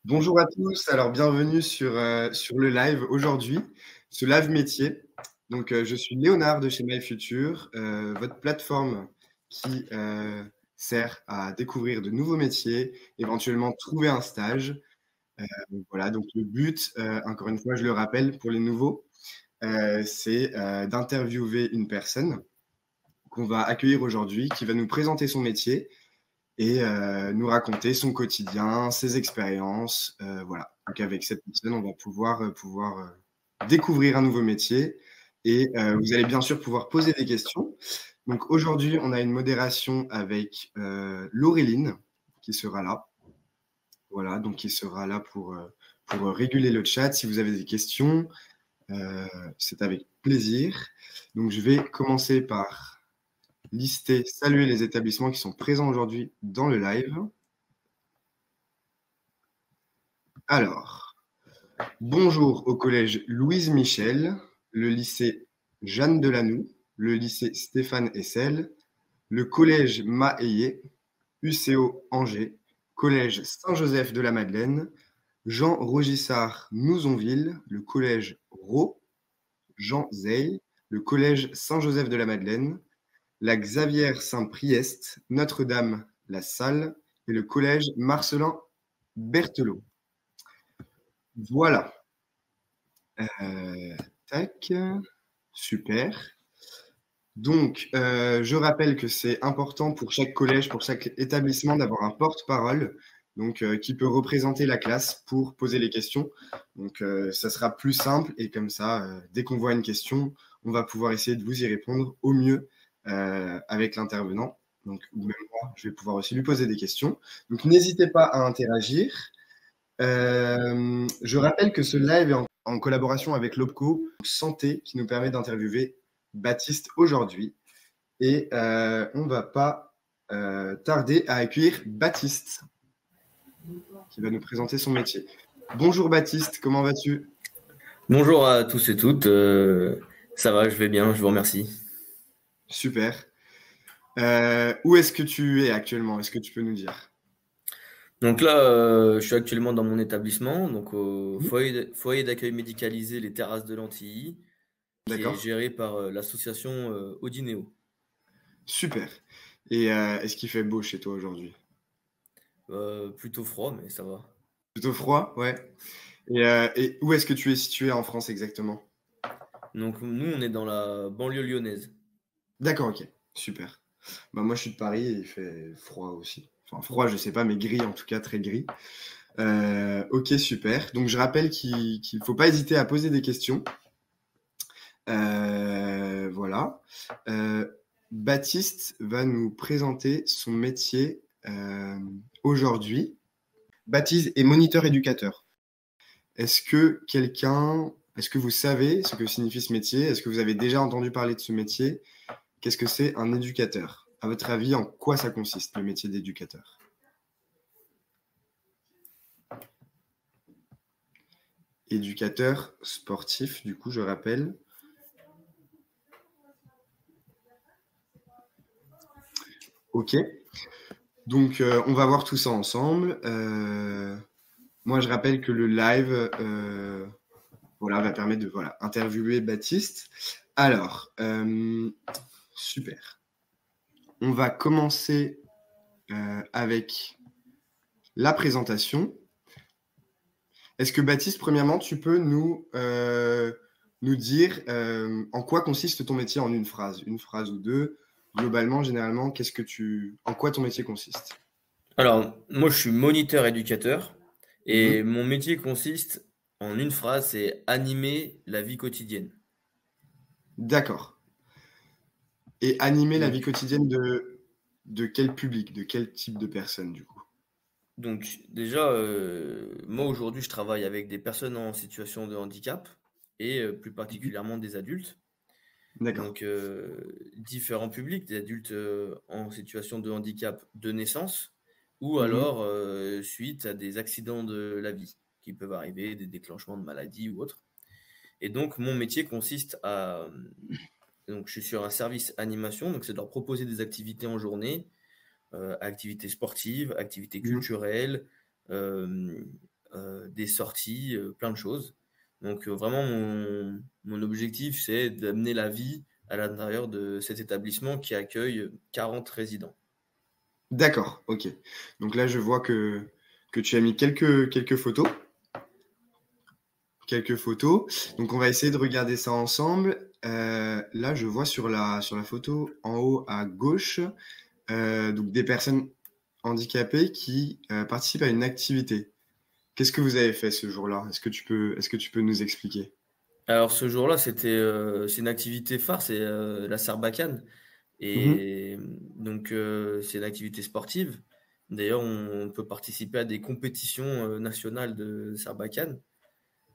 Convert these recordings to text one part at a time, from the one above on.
Bonjour à tous, alors bienvenue sur le live aujourd'hui, ce live métier. Donc, je suis Léonard de chez MyFuture, votre plateforme qui sert à découvrir de nouveaux métiers, éventuellement trouver un stage. Voilà, donc le but, encore une fois, je le rappelle pour les nouveaux, c'est d'interviewer une personne qu'on va accueillir aujourd'hui, qui va nous présenter son métier et nous raconter son quotidien, ses expériences. Voilà. Donc avec cette personne, on va pouvoir découvrir un nouveau métier et vous allez bien sûr pouvoir poser des questions. Donc aujourd'hui, on a une modération avec Laureline qui sera là. Voilà, donc qui sera là pour réguler le chat. Si vous avez des questions, c'est avec plaisir. Donc je vais commencer par lister, saluer les établissements qui sont présents aujourd'hui dans le live. Alors, bonjour au collège Louise Michel, le lycée Jeanne Delanoux, le lycée Stéphane Hessel, le collège Mahéier, UCO Angers, collège Saint-Joseph de la Madeleine, Jean Rogissard Nouzonville, le collège Rau, Jean Zey, le collège Saint-Joseph de la Madeleine, la Xavier Saint-Priest, Notre-Dame la Salle et le collège Marcelin Berthelot. Voilà. Tac, super. Donc, je rappelle que c'est important pour chaque collège, pour chaque établissement d'avoir un porte-parole, donc qui peut représenter la classe pour poser les questions. Donc, ça sera plus simple et comme ça, dès qu'on voit une question, on va pouvoir essayer de vous y répondre au mieux avec l'intervenant. Donc, ou même moi, je vais pouvoir aussi lui poser des questions. Donc, n'hésitez pas à interagir. Je rappelle que ce live est en collaboration avec l'OPCO Santé qui nous permet d'interviewer Baptiste aujourd'hui. Et on ne va pas tarder à accueillir Baptiste qui va nous présenter son métier. Bonjour Baptiste, comment vas-tu? Bonjour à tous et toutes, ça va, je vais bien, je vous remercie. Super. Où est-ce que tu es actuellement? Est-ce que tu peux nous dire? Donc là, je suis actuellement dans mon établissement, donc au Mhm. foyer d'accueil médicalisé Les Terrasses de Lantilly, qui est D'accord, géré par l'association Odinéo. super. Et est-ce qu'il fait beau chez toi aujourd'hui? Plutôt froid, mais ça va. Plutôt froid, ouais. Et où est-ce que tu es situé en France exactement? Donc nous, on est dans la banlieue lyonnaise. D'accord, ok, super. Bah, moi, je suis de Paris et il fait froid aussi. Enfin, froid, je sais pas, mais gris en tout cas, très gris. Ok, super. Donc, je rappelle qu'il faut pas hésiter à poser des questions. Voilà. Euh, Baptiste va nous présenter son métier aujourd'hui. Baptiste est moniteur éducateur. Est-ce que vous savez ce que signifie ce métier? Est-ce que vous avez déjà entendu parler de ce métier? Qu'est-ce que c'est un éducateur? À votre avis, en quoi ça consiste, le métier d'éducateur? Éducateur sportif, du coup, je rappelle. Ok. Donc, on va voir tout ça ensemble. Moi, je rappelle que le live voilà, va permettre de voilà, interviewer Baptiste. Alors, super. On va commencer avec la présentation. Est-ce que Baptiste, premièrement, tu peux nous dire en quoi consiste ton métier en une phrase ou deux? Globalement, généralement, en quoi ton métier consiste? Alors, moi, je suis moniteur éducateur et Mhm. mon métier consiste en une phrase, c'est animer la vie quotidienne. D'accord. Et animer la vie Donc, quotidienne de quel public, de quel type de personnes, du coup? Donc déjà, moi aujourd'hui, je travaille avec des personnes en situation de handicap et plus Mhm. particulièrement des adultes. D'accord. Donc différents publics, des adultes en situation de handicap de naissance ou Mhm. alors suite à des accidents de la vie qui peuvent arriver, des déclenchements de maladies ou autres. Et donc mon métier consiste à donc je suis sur un service animation, donc c'est de leur proposer des activités en journée, activités sportives, activités Mhm. culturelles, euh, des sorties, plein de choses. Donc vraiment, mon objectif, c'est d'amener la vie à l'intérieur de cet établissement qui accueille 40 résidents. D'accord, ok. Donc là, je vois que tu as mis quelques photos. Quelques photos. Donc, on va essayer de regarder ça ensemble. Là, je vois sur la photo en haut à gauche, donc des personnes handicapées qui participent à une activité. Qu'est-ce que vous avez fait ce jour-là? Est-ce que tu peux nous expliquer? Alors ce jour-là, c'est une activité phare, c'est la Sarbacane. Mhm. Et donc c'est une activité sportive. D'ailleurs, on peut participer à des compétitions nationales de Sarbacane.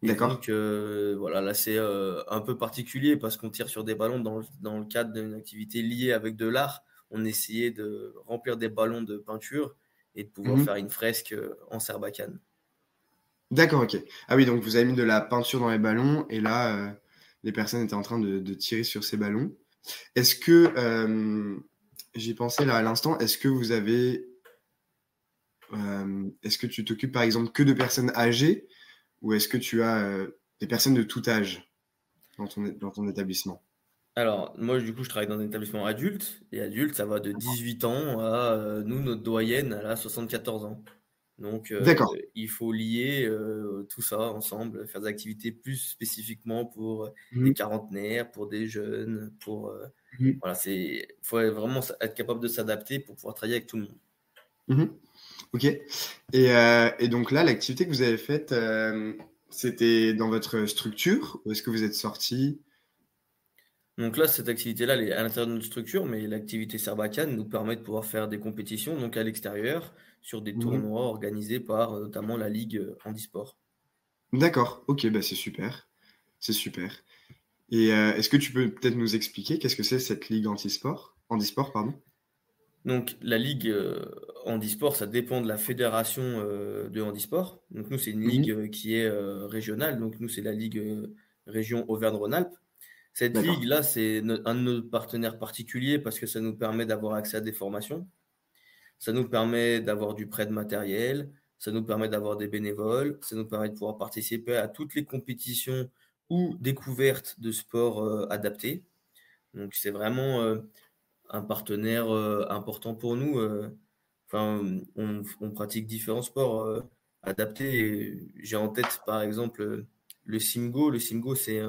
Et D'accord. donc voilà, là c'est un peu particulier parce qu'on tire sur des ballons dans le cadre d'une activité liée avec de l'art. On essayait de remplir des ballons de peinture et de pouvoir faire Mhm. une fresque en Sarbacane. D'accord, ok. Ah oui, donc vous avez mis de la peinture dans les ballons et là, les personnes étaient en train de tirer sur ces ballons. Est-ce que, j'y pensais là à l'instant, est-ce que tu t'occupes par exemple que de personnes âgées ou est-ce que tu as des personnes de tout âge dans ton établissement? Alors, moi, du coup, je travaille dans un établissement adulte, et adulte, ça va de 18 ans à, nous, notre doyenne, elle a 74 ans. Donc, D'accord. il faut lier tout ça ensemble, faire des activités plus spécifiquement pour des Mhm. quarantenaires, pour des jeunes, pour... Mhm. voilà, faut vraiment être capable de s'adapter pour pouvoir travailler avec tout le monde. Mhm. Ok. Et donc là, l'activité que vous avez faite, c'était dans votre structure ou est-ce que vous êtes sorti? Donc là, cette activité-là, elle est à l'intérieur de notre structure, mais l'activité Sarbacane nous permet de pouvoir faire des compétitions, donc à l'extérieur, sur des Mhm. tournois organisés par notamment la Ligue Handisport. D'accord. Ok, bah c'est super. C'est super. Et est-ce que tu peux peut-être nous expliquer qu'est-ce que c'est cette ligue handisport, pardon? Donc la Ligue Handisport, ça dépend de la fédération de handisport. Donc nous, c'est une ligue Mhm. qui est régionale, donc nous, c'est la Ligue région Auvergne-Rhône-Alpes. Cette D'accord. ligue-là, c'est un de nos partenaires particuliers parce que ça nous permet d'avoir accès à des formations. Ça nous permet d'avoir du prêt de matériel, ça nous permet d'avoir des bénévoles, ça nous permet de pouvoir participer à toutes les compétitions ou découvertes de sports adaptés. Donc c'est vraiment un partenaire important pour nous. Enfin, on pratique différents sports adaptés. Et j'ai en tête par exemple le Simgo. Le Simgo, c'est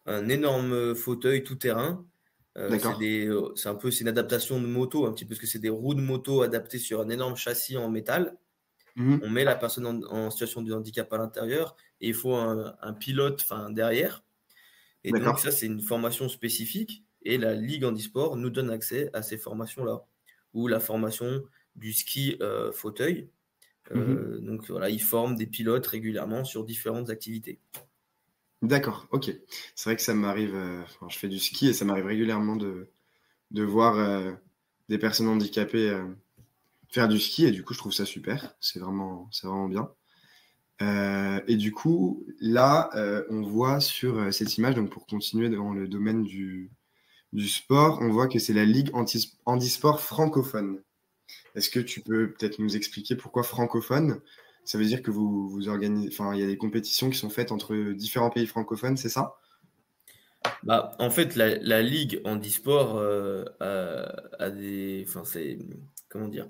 un énorme fauteuil tout-terrain. D'accord. C'est une adaptation de moto, un petit peu, parce que c'est des roues de moto adaptées sur un énorme châssis en métal. On Mhm. met la personne en situation de handicap à l'intérieur et il faut un pilote, enfin, derrière. Et donc, D'accord. ça, c'est une formation spécifique. Et la Ligue Handisport nous donne accès à ces formations-là. Ou la formation du ski fauteuil. Mhm. Donc, voilà, ils forment des pilotes régulièrement sur différentes activités. D'accord, ok. C'est vrai que ça m'arrive, enfin, je fais du ski et ça m'arrive régulièrement de voir des personnes handicapées faire du ski et du coup je trouve ça super, c'est vraiment bien. Et du coup, là, on voit sur cette image, donc pour continuer dans le domaine du sport, on voit que c'est la Ligue handisport francophone. Est-ce que tu peux peut-être nous expliquer pourquoi francophone? Ça veut dire que vous organisez, enfin, il y a des compétitions qui sont faites entre différents pays francophones, c'est ça? Bah, en fait, la Ligue Handisport a des. Enfin, comment dire?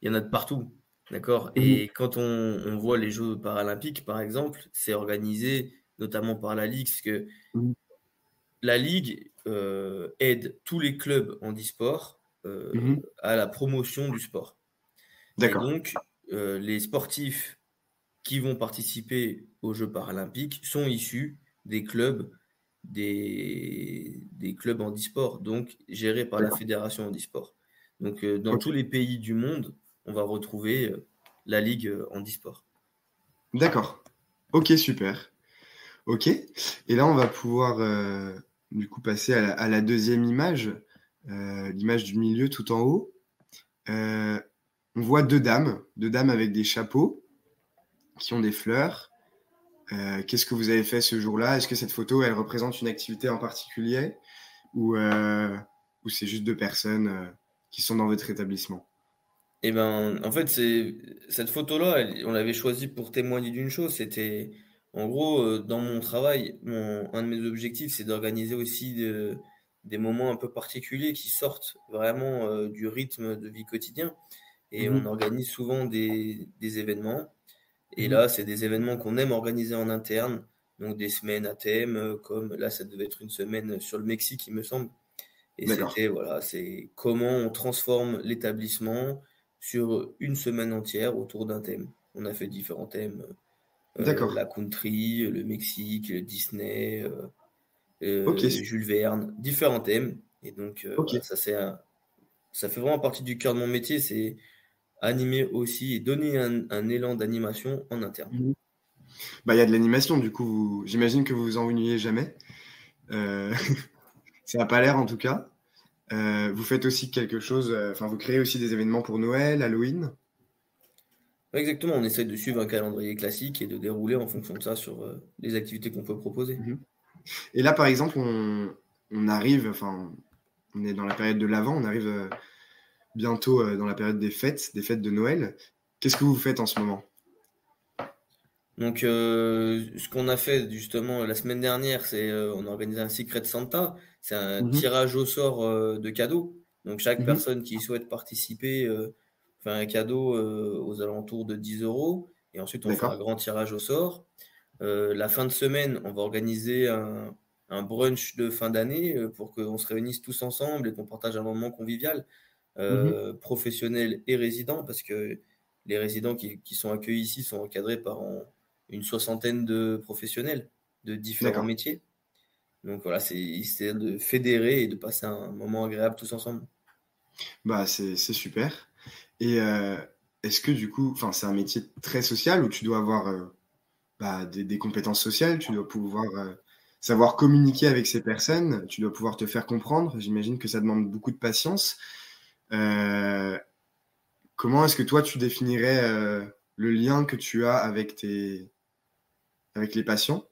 Il y en a de partout. D'accord? Mhm. Et quand on voit les Jeux paralympiques, par exemple, c'est organisé notamment par la Ligue, parce que Mhm. la Ligue aide tous les clubs handisport Mhm. à la promotion du sport. Et D'accord. donc, les sportifs qui vont participer aux Jeux paralympiques sont issus des clubs, des clubs handisport, donc gérés par la D'accord. fédération handisport. Donc, dans Ok. tous les pays du monde, on va retrouver la ligue handisport. D'accord. Ok, super. Ok. Et là, on va pouvoir du coup passer à la deuxième image, l'image du milieu tout en haut. Euh, on voit deux dames avec des chapeaux qui ont des fleurs. Qu'est-ce que vous avez fait ce jour-là? Est-ce que cette photo, elle représente une activité en particulier ou, euh, ou c'est juste deux personnes qui sont dans votre établissement? Et ben, en fait, cette photo-là, on l'avait choisie pour témoigner d'une chose. C'était, en gros, dans mon travail, un de mes objectifs, c'est d'organiser aussi des moments un peu particuliers qui sortent vraiment du rythme de vie quotidien. Et on Mmh. organise souvent des événements. Et Mmh. là, c'est des événements qu'on aime organiser en interne. Donc des semaines à thème, comme là, ça devait être une semaine sur le Mexique, il me semble. Et D'accord, c'était, voilà, c'est comment on transforme l'établissement sur une semaine entière autour d'un thème. On a fait différents thèmes, d'accord. la country, le Mexique, Disney, OK, su Jules Verne, différents thèmes. Et donc, voilà, OK. ça fait vraiment partie du cœur de mon métier, c'est animer aussi et donner un élan d'animation en interne. Mmh. Bah, il y a de l'animation du coup, j'imagine que vous vous ennuyez jamais? Heu, ça a pas l'air en tout cas. Vous faites aussi quelque chose, enfin vous créez aussi des événements pour Noël, Halloween? Ouais, exactement, on essaie de suivre un calendrier classique et de dérouler en fonction de ça sur les activités qu'on peut proposer. Mmh. Et là, par exemple, on arrive, enfin, on est dans la période de l'Avent, on arrive, bientôt, dans la période des fêtes de Noël. Qu'est-ce que vous faites en ce moment? Donc, ce qu'on a fait justement la semaine dernière, c'est on a organisé un Secret Santa. C'est un Mmh mh. tirage au sort de cadeaux. Donc, chaque Mmh. personne qui souhaite participer fait un cadeau aux alentours de 10 euros. Et ensuite, on fait un D'accord. grand tirage au sort. La fin de semaine, on va organiser un brunch de fin d'année pour qu'on se réunisse tous ensemble et qu'on partage un moment convivial, Mmh. professionnels et résidents, parce que les résidents qui sont accueillis ici sont encadrés par une soixantaine de professionnels de différents D'accord. métiers. Donc voilà, c'est de fédérer et de passer un moment agréable tous ensemble. Bah, c'est super. Et est-ce que du coup, enfin, c'est un métier très social où tu dois avoir, bah, des compétences sociales, tu dois pouvoir, savoir communiquer avec ces personnes, tu dois pouvoir te faire comprendre. J'imagine que ça demande beaucoup de patience. Heu, Comment est-ce que toi tu définirais, le lien que tu as avec les patients?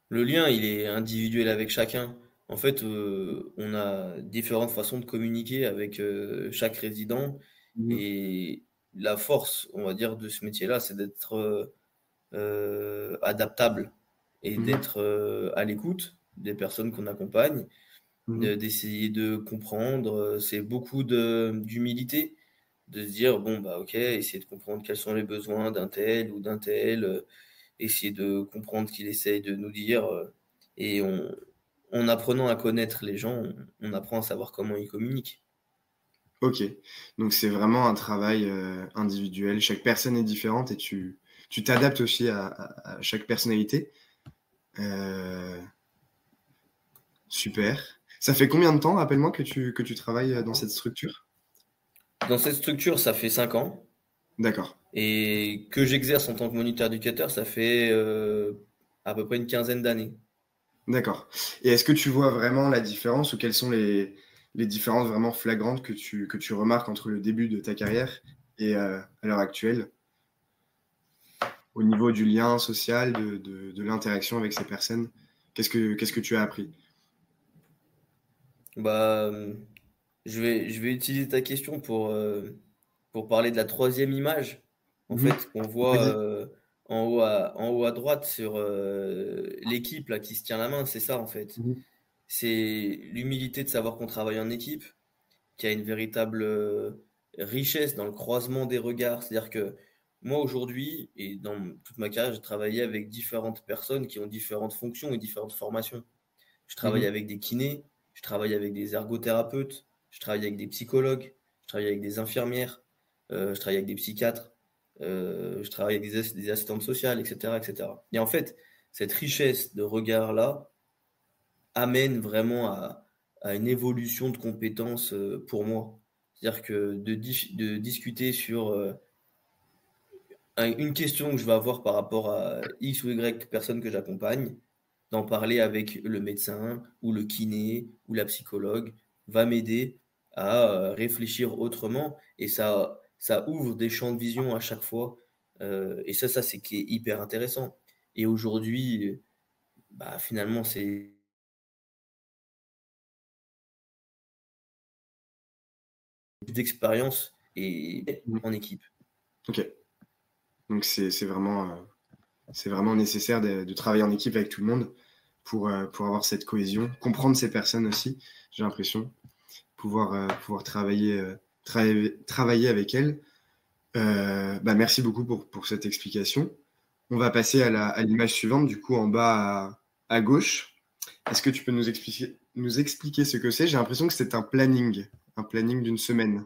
Le lien, il est individuel avec chacun. En fait, on a différentes façons de communiquer avec, chaque résident Mmh mh. et la force, on va dire, de ce métier-là, c'est d'être, adaptable et Mmh mh. d'être, à l'écoute des personnes qu'on accompagne, Mmh mh. d'essayer de comprendre, c'est beaucoup d'humilité, de se dire: «Bon, bah, OK, essayer de comprendre quels sont les besoins d'un tel ou d'un tel», essayer de comprendre ce qu'il essaye de nous dire, et en apprenant à connaître les gens, on apprend à savoir comment ils communiquent. OK. Donc c'est vraiment un travail, individuel. Chaque personne est différente et tu t'adaptes aussi à chaque personnalité. Heu, Super. Ça fait combien de temps, rappelle-moi, que tu travailles, dans cette structure? Dans cette structure, ça fait 5 ans D'accord, et que j'exerce en tant que moniteur éducateur, ça fait, à peu près une quinzaine d'années. d'accord. Et est-ce que tu vois vraiment la différence ou quelles sont les différences vraiment flagrantes que tu remarques entre le début de ta carrière et à l'heure actuelle? Au niveau du lien social, de l'interaction avec ces personnes? Qu'est-ce que tu as appris? Bah, je vais utiliser ta question pour parler de la troisième image, en Mmh mh. fait, qu'on voit, Vas-y. en haut à droite sur, l'équipe là qui se tient la main, c'est ça en fait. Mmh mh. C'est l'humilité de savoir qu'on travaille en équipe, qu'il y a une véritable, richesse dans le croisement des regards. C'est-à-dire que moi aujourd'hui et dans toute ma carrière, j'ai travaillé avec différentes personnes qui ont différentes fonctions et différentes formations. Je Mmh travaille mh. avec des kinés, je travaille avec des ergothérapeutes, je travaille avec des psychologues, je travaille avec des infirmières, je travaille avec des psychiatres, je travaille avec des assistantes sociales, et cetera, et cetera. Et en fait, cette richesse de regard-là amène vraiment à une évolution de compétences, pour moi. C'est-à-dire que de discuter sur, une question que je vais avoir par rapport à X ou Y personnes que j'accompagne, d'en parler avec le médecin ou le kiné ou la psychologue va m'aider à, réfléchir autrement et ça ouvre des champs de vision à chaque fois, et ça c'est qui est hyper intéressant et aujourd'hui, bah, finalement c'est d'expérience et Mmh. en équipe. OK. Donc c'est vraiment nécessaire de travailler en équipe avec tout le monde pour avoir cette cohésion, comprendre ces personnes aussi, j'ai l'impression, pouvoir travailler avec elles. Bah, merci beaucoup pour cette explication. On va passer à l'image suivante, du coup, en bas à gauche. Est-ce que tu peux nous expliquer ce que c'est? J'ai l'impression que c'est un planning d'une semaine.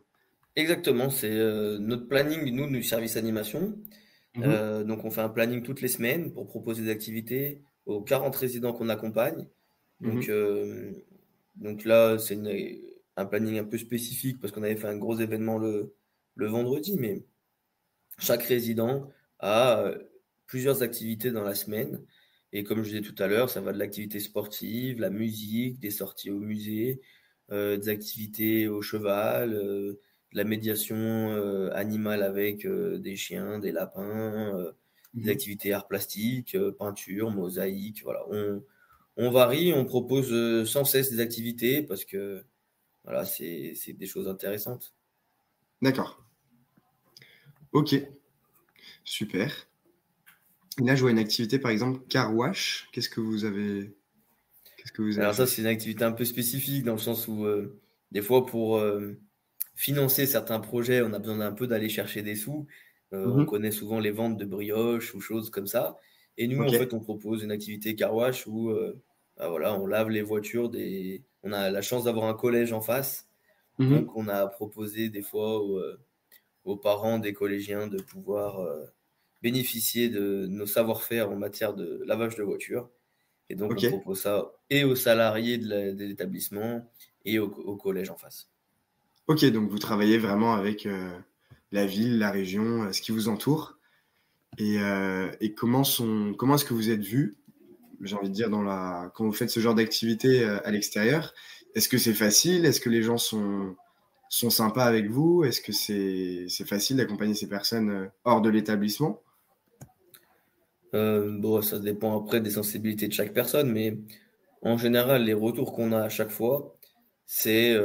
Exactement, c'est notre planning, nous, du service animation. Mmh. Donc, on fait un planning toutes les semaines pour proposer des activités aux 40 résidents qu'on accompagne. Donc, Mmh. donc là, c'est un planning un peu spécifique parce qu'on avait fait un gros événement le vendredi, mais chaque résident a plusieurs activités dans la semaine. Et comme je disais tout à l'heure, ça va de l'activité sportive, la musique, des sorties au musée, des activités au cheval, de la médiation animale avec des chiens, des lapins, des Mmh. activités art plastique, peinture, mosaïque. Voilà, on varie, on propose sans cesse des activités parce que voilà, c'est des choses intéressantes. D'accord. OK, super. Et là, je vois une activité, par exemple, car wash. Qu'est-ce que vous avez Alors ça, fait? c'est une activité un peu spécifique dans le sens où, des fois pour, financer certains projets, on a besoin d'un peu d'aller chercher des sous. On Mmh. connaît souvent les ventes de brioches ou choses comme ça et nous, en OK. fait, on propose une activité car wash où, bah, voilà, on lave les voitures on a la chance d'avoir un collège en face, Mmh. donc on a proposé des fois aux parents des collégiens de pouvoir, bénéficier de nos savoir-faire en matière de lavage de voitures. Et donc, on OK. propose ça et aux salariés de l'établissement et au collège en face. OK, donc vous travaillez vraiment avec, la ville, la région, ce qui vous entoure et comment est-ce que vous êtes vus, j'ai envie de dire quand vous faites ce genre d'activité, à l'extérieur? Est-ce que c'est facile? Est-ce que les gens sont sympas avec vous? Est-ce que c'est facile d'accompagner ces personnes, hors de l'établissement? Bon, ça dépend après des sensibilités de chaque personne, mais en général, les retours qu'on a à chaque fois, c'est,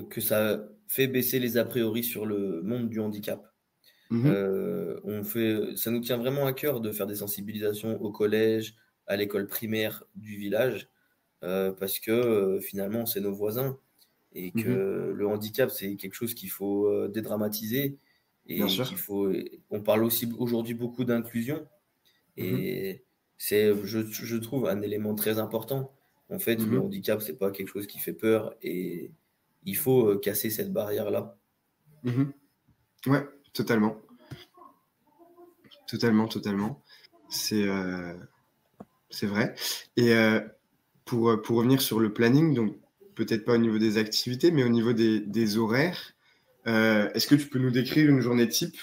que ça fait baisser les a priori sur le monde du handicap. Mmh. Ça nous tient vraiment à cœur de faire des sensibilisations au collège, à l'école primaire du village, parce que, finalement, c'est nos voisins. Et Mmh. que le handicap, c'est quelque chose qu'il faut dédramatiser Bien et sûr. on parle aussi aujourd'hui beaucoup d'inclusion Mmh. et c'est, je trouve, un élément très important. En fait, le Mmh. handicap, c'est pas quelque chose qui fait peur et il faut casser cette barrière-là. Mmh. Ouais, totalement. Totalement, totalement. C'est, heu, c'est vrai et pour revenir sur le planning, donc peut-être pas au niveau des activités, mais au niveau des horaires, est-ce que tu peux nous décrire une journée type?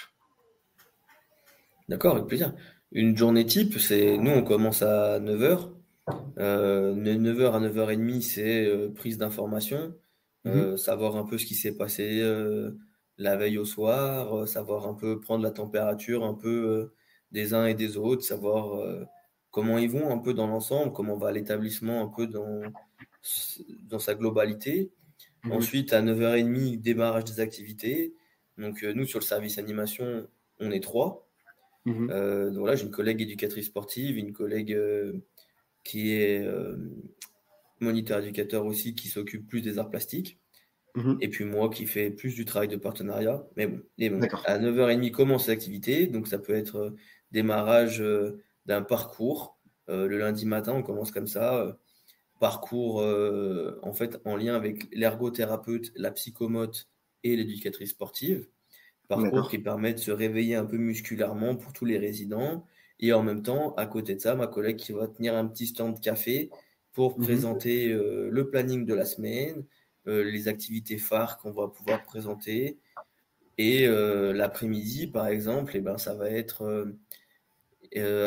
D'accord, avec plaisir. Une journée type, c'est nous, on commence à 9h. De 9h à 9h30, c'est prise d'information, Mmh. savoir un peu ce qui s'est passé la veille au soir, savoir un peu prendre la température un peu des uns et des autres, savoir comment ils vont un peu dans l'ensemble, comment va l'établissement un peu dans sa globalité. Mmh. Ensuite, à 9h30, démarrage des activités. Donc, nous, sur le service animation, on est trois. Mmh. Donc là, j'ai une collègue éducatrice sportive, une collègue qui est moniteur éducateur aussi, qui s'occupe plus des arts plastiques. Mmh. Et puis moi qui fais plus du travail de partenariat. Mais bon, D'accord. à 9h30 commence l'activité. Donc ça peut être démarrage d'un parcours. Le lundi matin, on commence comme ça. Parcours en fait en lien avec l'ergothérapeute, la psychomote et l'éducatrice sportive. Parcours qui D'accord. permet de se réveiller un peu musculairement pour tous les résidents. Et en même temps, à côté de ça, ma collègue qui va tenir un petit stand de café pour Mmh. présenter le planning de la semaine, les activités phares qu'on va pouvoir présenter. Et l'après-midi, par exemple, eh ben, ça va être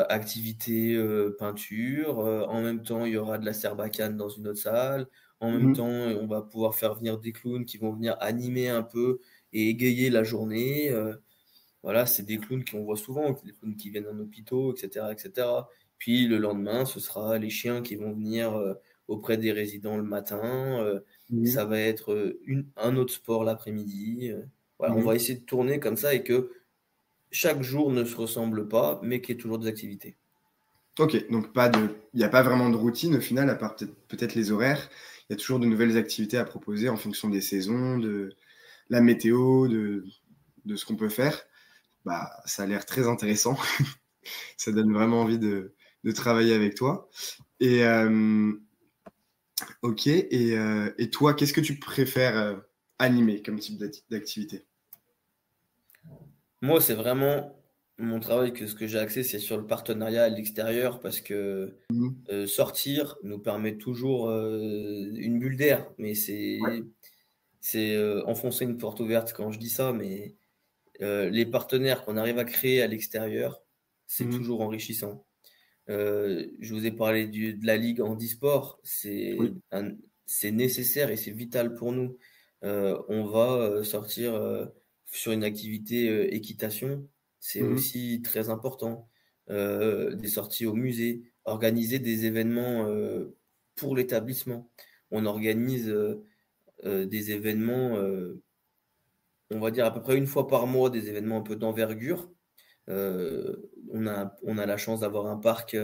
activité peinture. En même temps, il y aura de la serbacane dans une autre salle. En même Mmh. temps, on va pouvoir faire venir des clowns qui vont venir animer un peu et égayer la journée. Voilà, c'est des clowns qu'on voit souvent, des clowns qui viennent en hôpitaux, et cetera, et cetera. Puis le lendemain, ce sera les chiens qui vont venir auprès des résidents le matin. ça va être un autre sport l'après-midi. Voilà, on Mhm. va essayer de tourner comme ça et que chaque jour ne se ressemble pas, mais qu'il y ait toujours des activités. Ok, donc il n'y a pas vraiment de routine au final, à part peut-être les horaires. Il y a toujours de nouvelles activités à proposer en fonction des saisons, de la météo, de ce qu'on peut faire. Bah, ça a l'air très intéressant. Ça donne vraiment envie de travailler avec toi. Et ok, et toi, qu'est-ce que tu préfères animer comme type d'activité? Moi, c'est vraiment mon travail que ce que j'ai axé, c'est sur le partenariat à l'extérieur parce que Mhm. sortir nous permet toujours une bulle d'air. Mais Ouais. c'est enfoncer une porte ouverte quand je dis ça, mais les partenaires qu'on arrive à créer à l'extérieur, c'est Mhm. toujours enrichissant. Je vous ai parlé de la ligue handisport, Oui. c'est nécessaire et c'est vital pour nous. On va sortir sur une activité équitation, c'est Mhm. aussi très important. Des sorties au musée, organiser des événements pour l'établissement. On organise des événements, on va dire à peu près une fois par mois, des événements un peu d'envergure. On a la chance d'avoir un parc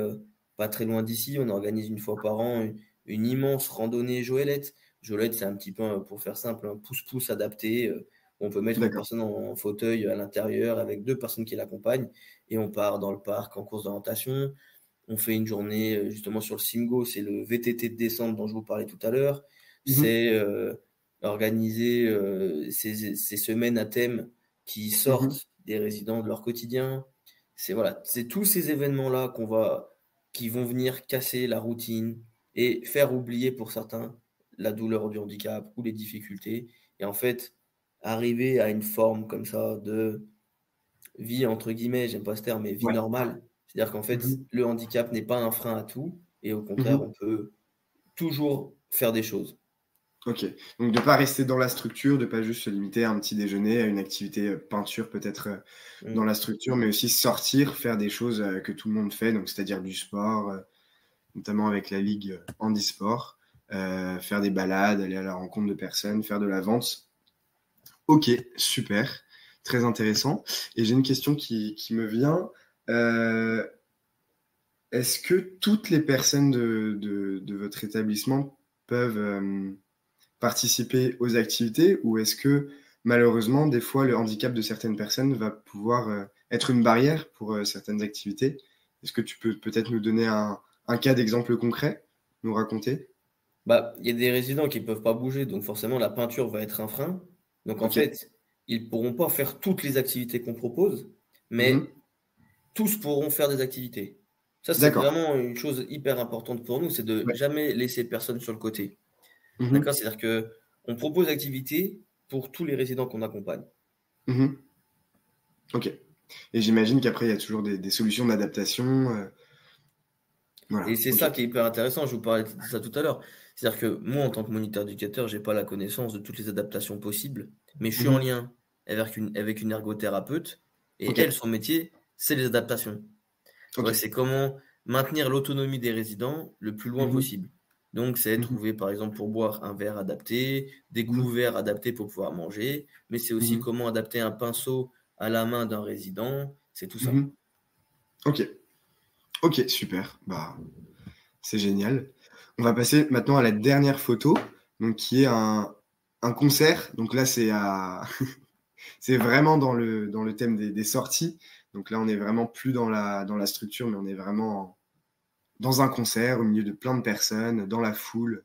pas très loin d'ici. On organise une fois par an une immense randonnée Joëlette. Joëlette, c'est un petit peu, pour faire simple, un pouce-pouce adapté. On peut mettre une D'accord. personne en fauteuil à l'intérieur avec deux personnes qui l'accompagnent et on part dans le parc en course d'orientation. On fait une journée justement sur le Simgo, c'est le VTT de descente dont je vous parlais tout à l'heure. Mhm. C'est organiser ces semaines à thème qui Mhm. sortent des résidents de leur quotidien. C'est voilà, c'est tous ces événements-là qui vont venir casser la routine et faire oublier pour certains la douleur du handicap ou les difficultés. Et en fait, arriver à une forme comme ça de vie entre guillemets, j'aime pas ce terme, mais vie Ouais. normale. C'est-à-dire qu'en fait, Mhm. le handicap n'est pas un frein à tout et au contraire, Mhm. on peut toujours faire des choses. Ok. Donc de pas rester dans la structure, de pas juste se limiter à un petit déjeuner, à une activité peinture peut-être dans Mmh. la structure, mais aussi sortir, faire des choses que tout le monde fait, donc c'est-à-dire du sport, notamment avec la ligue handisport, faire des balades, aller à la rencontre de personnes, faire de la vente. Ok, super, très intéressant. Et j'ai une question qui me vient. Euh, Est-ce que toutes les personnes de votre établissement peuvent participer aux activités ou est-ce que malheureusement, des fois, le handicap de certaines personnes va pouvoir être une barrière pour certaines activités? Est-ce que tu peux peut-être nous donner un cas d'exemple concret, nous raconter? Bah, il y a des résidents qui peuvent pas bouger, donc forcément la peinture va être un frein. Donc en Ok. fait, ils pourront pas faire toutes les activités qu'on propose, Mhm. mais tous pourront faire des activités. Ça, c'est D'accord. vraiment une chose hyper importante pour nous, c'est de Ouais. jamais laisser personne sur le côté. D'accord? Mhm. C'est-à-dire que on propose activités pour tous les résidents qu'on accompagne. Mhm. Ok. Et j'imagine qu'après, il y a toujours des solutions d'adaptation. Et Voilà. c'est Ok. ça qui est hyper intéressant, je vous parlais de ça tout à l'heure. C'est-à-dire que moi, en tant que moniteur éducateur, j'ai pas la connaissance de toutes les adaptations possibles, mais je suis en Mhm. lien avec une ergothérapeute et Ok. elle, son métier, c'est les adaptations. Ok. Ouais, c'est comment maintenir l'autonomie des résidents le plus loin Mhm. possible. Donc, c'est Mhm. trouver, par exemple, pour boire un verre adapté, des Mhm. couverts adaptés pour pouvoir manger, mais c'est aussi Mhm. comment adapter un pinceau à la main d'un résident, c'est tout ça. Mhm. Ok. Ok, super. Bah, c'est génial. On va passer maintenant à la dernière photo, donc qui est un concert. Donc là, c'est vraiment dans le thème des sorties. Donc là, on est vraiment plus dans la structure, mais on est vraiment dans un concert, au milieu de plein de personnes, dans la foule,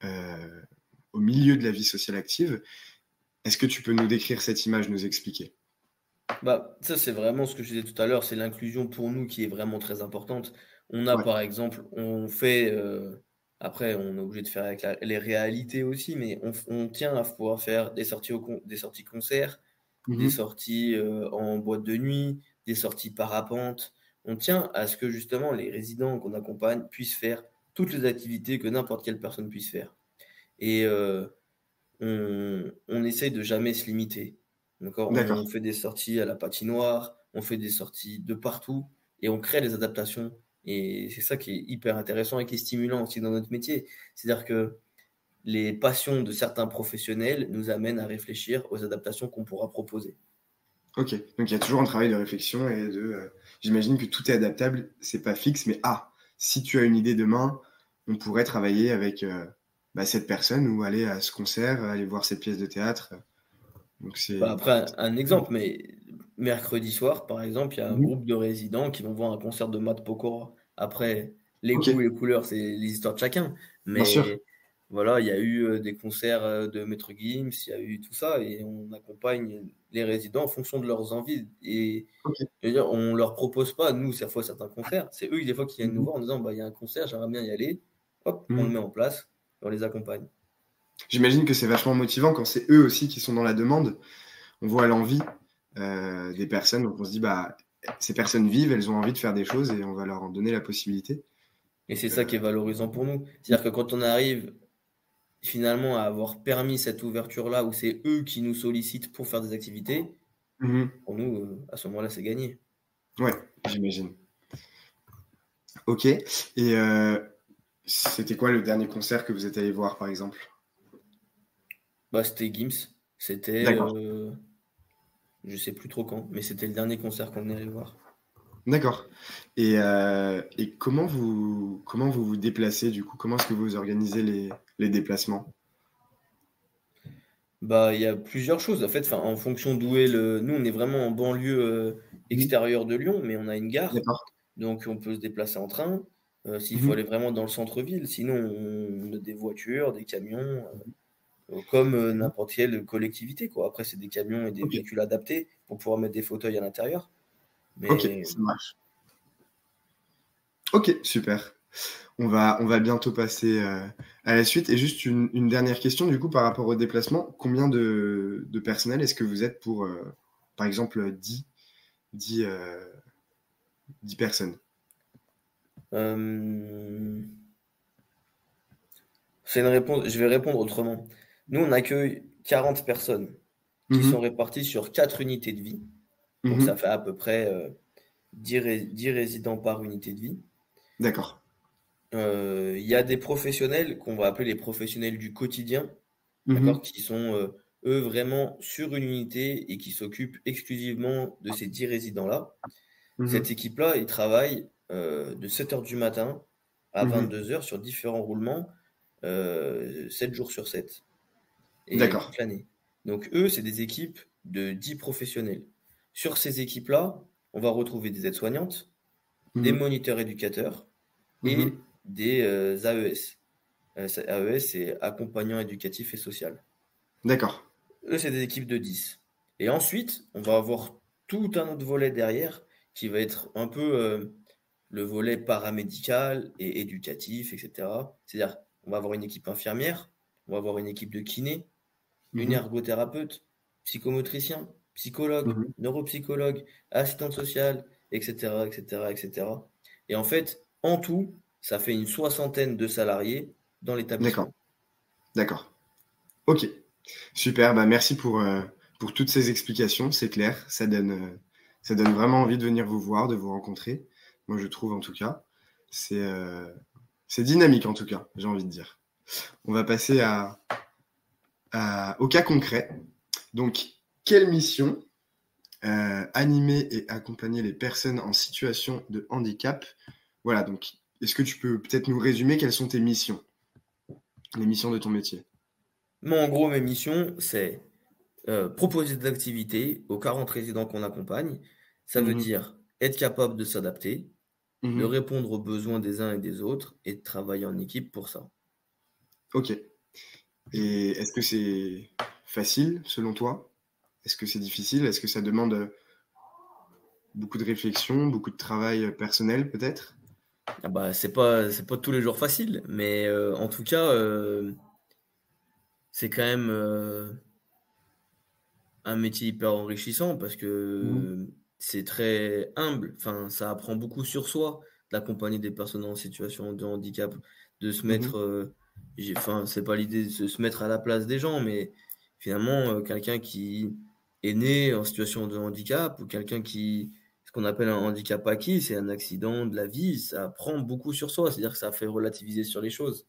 euh, au milieu de la vie sociale active. Est-ce que tu peux nous décrire cette image, nous expliquer? Bah, ça, c'est vraiment ce que je disais tout à l'heure, c'est l'inclusion pour nous qui est vraiment très importante. On a Ouais. par exemple, on fait, après on est obligé de faire avec les réalités aussi, mais on tient à pouvoir faire des sorties des sorties concerts, des Mhm. sorties en boîte de nuit, des sorties parapente. On tient à ce que justement les résidents qu'on accompagne puissent faire toutes les activités que n'importe quelle personne puisse faire. Et on essaye de jamais se limiter. D'accord? D'accord. On fait des sorties à la patinoire, on fait des sorties de partout et on crée des adaptations et c'est ça qui est hyper intéressant et qui est stimulant aussi dans notre métier. C'est-à-dire que les passions de certains professionnels nous amènent à réfléchir aux adaptations qu'on pourra proposer. Ok, donc il y a toujours un travail de réflexion et j'imagine que tout est adaptable, c'est pas fixe, mais si tu as une idée demain, on pourrait travailler avec cette personne ou aller à ce concert, aller voir cette pièce de théâtre. Donc Après, un exemple, mais mercredi soir, par exemple, il y a un Mhm. groupe de résidents qui vont voir un concert de Matt Pokora. Après, les Ok, goûts et les couleurs, c'est les histoires de chacun. bien sûr. Mais voilà, il y a eu des concerts de Maître Gims, il y a eu tout ça, et on accompagne les résidents en fonction de leurs envies. Et Ok. je veux dire, on leur propose pas, nous, cette fois, certains concerts. C'est eux, des fois, qui viennent nous Mhm. voir en disant, bah, il y a un concert, j'aimerais bien y aller. Hop, on le Mhm. met en place, et on les accompagne. J'imagine que c'est vachement motivant quand c'est eux aussi qui sont dans la demande. On voit l'envie des personnes, donc on se dit, ces personnes vivent, elles ont envie de faire des choses et on va leur en donner la possibilité. Et c'est Donc, ça qui est valorisant pour nous. C'est-à-dire que quand on arrive finalement à avoir permis cette ouverture-là, où c'est eux qui nous sollicitent pour faire des activités, mhm. pour nous, à ce moment-là, c'est gagné. Ouais, j'imagine. Ok. Et c'était quoi le dernier concert que vous êtes allé voir, par exemple? Bah, c'était Gims. C'était, D'accord. je sais plus trop quand, mais c'était le dernier concert qu'on est allé voir. D'accord. Et comment vous vous déplacez, du coup? Comment est-ce que vous organisez les déplacements? Bah, il y a plusieurs choses. En fait, enfin, en fonction d'où est le. Nous, on est vraiment en banlieue Mhm. extérieure de Lyon, mais on a une gare. D'accord. Donc, on peut se déplacer en train. S'il faut Mhm. aller vraiment dans le centre-ville. Sinon, on a des voitures, des camions. Comme n'importe quelle collectivité, quoi. Après, c'est des camions et des Ok. véhicules adaptés pour pouvoir mettre des fauteuils à l'intérieur. Ok, Mais ça marche. Ok, super. On va bientôt passer à la suite. Et juste une dernière question, du coup, par rapport au déplacement. Combien de personnel est-ce que vous êtes pour, par exemple, 10, 10 personnes? euh, c'est une réponse. Je vais répondre autrement. Nous, on accueille 40 personnes qui sont Mhm. réparties sur 4 unités de vie. Donc, ça Mhm. fait à peu près 10 résidents par unité de vie. D'accord. Il y a des professionnels qu'on va appeler les professionnels du quotidien, d'accord, Mhm. qui sont eux vraiment sur une unité et qui s'occupent exclusivement de ces 10 résidents-là. Cette Mhm. équipe-là, ils travaillent de 7 heures du matin à Mhm. 22 heures sur différents roulements, 7 jours sur 7 et D'accord. toute l'année. Donc eux, c'est des équipes de 10 professionnels. Sur ces équipes-là, on va retrouver des aides-soignantes, des Mhm. moniteurs éducateurs et Mhm. des AES. AES, c'est accompagnant éducatif et social. D'accord. Eux, c'est des équipes de 10. Et ensuite, on va avoir tout un autre volet derrière qui va être un peu le volet paramédical et éducatif, etc. C'est-à-dire, on va avoir une équipe infirmière, on va avoir une équipe de kiné, une Mhm. ergothérapeute, psychomotricien, psychologue, Mhm. neuropsychologue, assistante sociale, etc., etc., etc. Et en fait, en tout, ça fait une soixantaine de salariés dans D'accord. l'établissement. D'accord. Ok. Super. Merci pour toutes ces explications. C'est clair. Ça donne vraiment envie de venir vous voir, de vous rencontrer. Moi, je trouve en tout cas. C'est dynamique en tout cas, j'ai envie de dire. On va passer au cas concret. Donc, quelle mission animer et accompagner les personnes en situation de handicap? Voilà, donc, est-ce que tu peux peut-être nous résumer quelles sont tes missions, les missions de ton métier? Moi, en gros, mes missions, c'est proposer des activités aux 40 résidents qu'on accompagne. Ça veut Mhm. dire être capable de s'adapter, de Mhm. répondre aux besoins des uns et des autres et de travailler en équipe pour ça. Ok. Et est-ce que c'est facile selon toi? Est-ce que c'est difficile? Est-ce que ça demande beaucoup de réflexion, beaucoup de travail personnel peut-être? Ah bah, c'est pas tous les jours facile, mais en tout cas, c'est quand même un métier hyper enrichissant parce Mhm. que c'est très humble. Enfin, ça apprend beaucoup sur soi d'accompagner des personnes en situation de handicap, de se Mhm. mettre. Enfin, c'est pas l'idée de se mettre à la place des gens, mais finalement, quelqu'un qui est né en situation de handicap ou quelqu'un qui, ce qu'on appelle un handicap acquis, c'est un accident de la vie, ça apprend beaucoup sur soi. C'est-à-dire que ça fait relativiser sur les choses.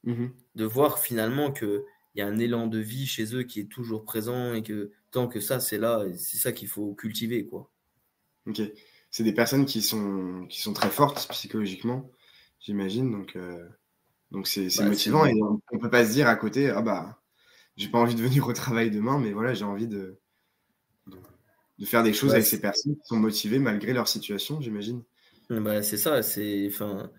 Mhm. de voir finalement qu'il y a un élan de vie chez eux qui est toujours présent et que tant que ça, c'est là, c'est ça qu'il faut cultiver, quoi. Ok. C'est des personnes qui sont très fortes psychologiquement, j'imagine. Donc c'est Bah, motivant c'est et on peut pas se dire à côté, ah bah, j'ai pas envie de venir au travail demain, mais voilà, j'ai envie de, de faire des choses bah, avec ces personnes qui sont motivées malgré leur situation, j'imagine. c'est ça, enfin,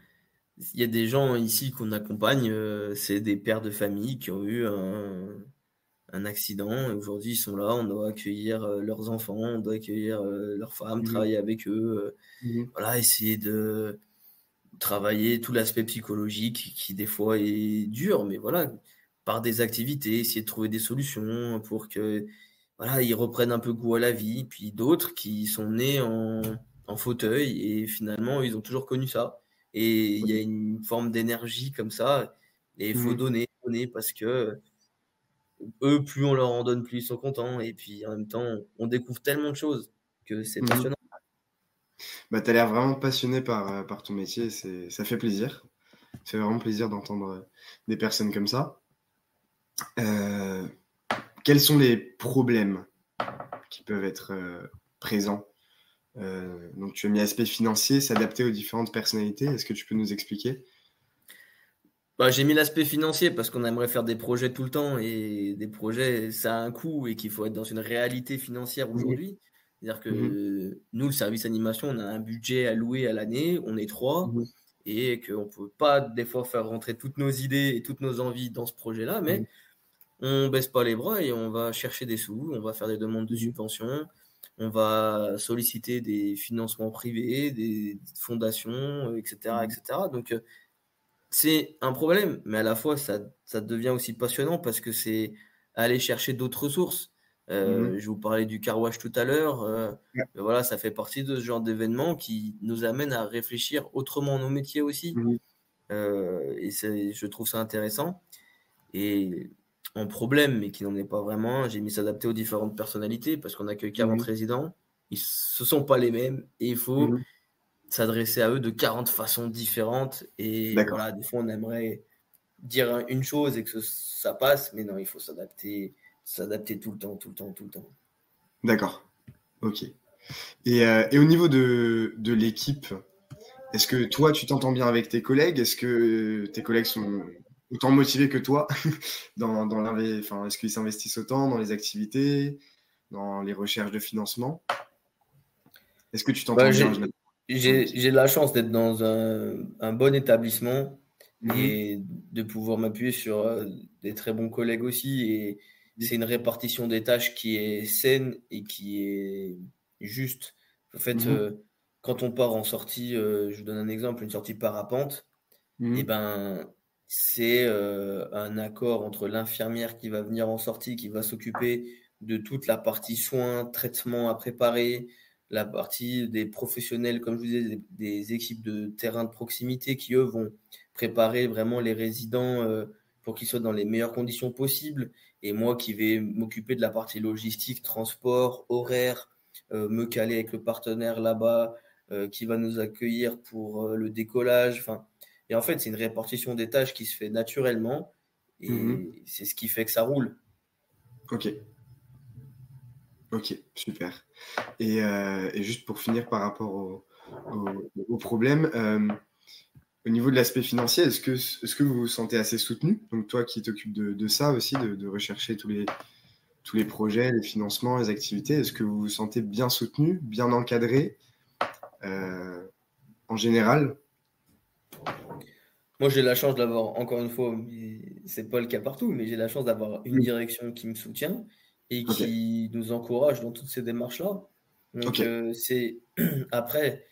il y a des gens ici qu'on accompagne, c'est des pères de famille qui ont eu un accident et aujourd'hui ils sont là, on doit accueillir leurs enfants, on doit accueillir leurs femmes, Mhm. travailler avec eux, Mhm. voilà, essayer de travailler tout l'aspect psychologique qui des fois est dur, mais voilà, par des activités, essayer de trouver des solutions pour que voilà, ils reprennent un peu goût à la vie. Puis d'autres qui sont nés en fauteuil et finalement ils ont toujours connu ça. Et il y a une forme d'énergie comme ça, et il faut Mhm. donner, donner parce que eux, plus on leur en donne, plus ils sont contents. Et puis en même temps, on découvre tellement de choses que c'est Mhm. passionnant. Bah, tu as l'air vraiment passionné par ton métier, ça fait plaisir. Ça fait vraiment plaisir d'entendre des personnes comme ça. Euh, Quels sont les problèmes qui peuvent être présents? Donc, tu as mis aspect financier, s'adapter aux différentes personnalités. Est-ce que tu peux nous expliquer? Bah, j'ai mis l'aspect financier parce qu'on aimerait faire des projets tout le temps et des projets, ça a un coût et qu'il faut être dans une réalité financière Mhm. aujourd'hui. C'est-à-dire Mhm. que nous, le service animation, on a un budget alloué à l'année, on est trois Mhm. et qu'on ne peut pas des fois faire rentrer toutes nos idées et toutes nos envies dans ce projet-là, mais on baisse pas les bras et on va chercher des sous, on va faire des demandes de Mhm. subventions, on va solliciter des financements privés, des fondations, etc., Mhm. etc. Donc, c'est un problème, mais à la fois, ça devient aussi passionnant parce que c'est aller chercher d'autres ressources. Mhm. Je vous parlais du car wash tout à l'heure. Ouais. Voilà, ça fait partie de ce genre d'événements qui nous amènent à réfléchir autrement nos métiers aussi. Mhm. Et je trouve ça intéressant. Et en problème, mais qui n'en est pas vraiment un, j'ai mis s'adapter aux différentes personnalités parce qu'on accueille 40 Mhm. résidents. Ce ne sont pas les mêmes et il faut Mhm. s'adresser à eux de 40 façons différentes. Et D'accord, voilà, des fois, on aimerait dire une chose et que ça passe, mais non, il faut s'adapter tout le temps, tout le temps, tout le temps. d'accord, ok. Et au niveau de l'équipe, est-ce que toi, tu t'entends bien avec tes collègues? Est-ce que tes collègues sont autant motivés que toi enfin, est-ce qu'ils s'investissent autant dans les activités, dans les recherches de financement? Est-ce que tu Bah, t'entends bien en général avec ton équipe? j'ai la chance d'être dans un bon établissement Mhm. et de pouvoir m'appuyer sur des très bons collègues aussi. Et c'est une répartition des tâches qui est saine et qui est juste. En fait, Mhm. quand on part en sortie, je vous donne un exemple, une sortie parapente, et Mhm. ben, c'est un accord entre l'infirmière qui va venir en sortie, qui va s'occuper de toute la partie soins, traitements à préparer, la partie des professionnels, comme je vous disais, des équipes de terrain de proximité qui, eux, vont préparer vraiment les résidents pour qu'ils soient dans les meilleures conditions possibles. Et moi qui vais m'occuper de la partie logistique, transport, horaire, me caler avec le partenaire là-bas qui va nous accueillir pour le décollage. Enfin, et en fait, c'est une répartition des tâches qui se fait naturellement Mhm. et c'est ce qui fait que ça roule. Ok, ok, super. Et juste pour finir par rapport au problème, au niveau de l'aspect financier, est-ce que vous vous sentez assez soutenu? Donc toi qui t'occupes de ça aussi, de rechercher tous les projets, les financements, les activités, est-ce que vous vous sentez bien soutenu, bien encadré euh, en général? Moi, j'ai la chance d'avoir, encore une fois, mais c'est pas le cas partout, mais j'ai la chance d'avoir une Oui. direction qui me soutient et Ok, qui nous encourage dans toutes ces démarches-là. ok. Donc, après,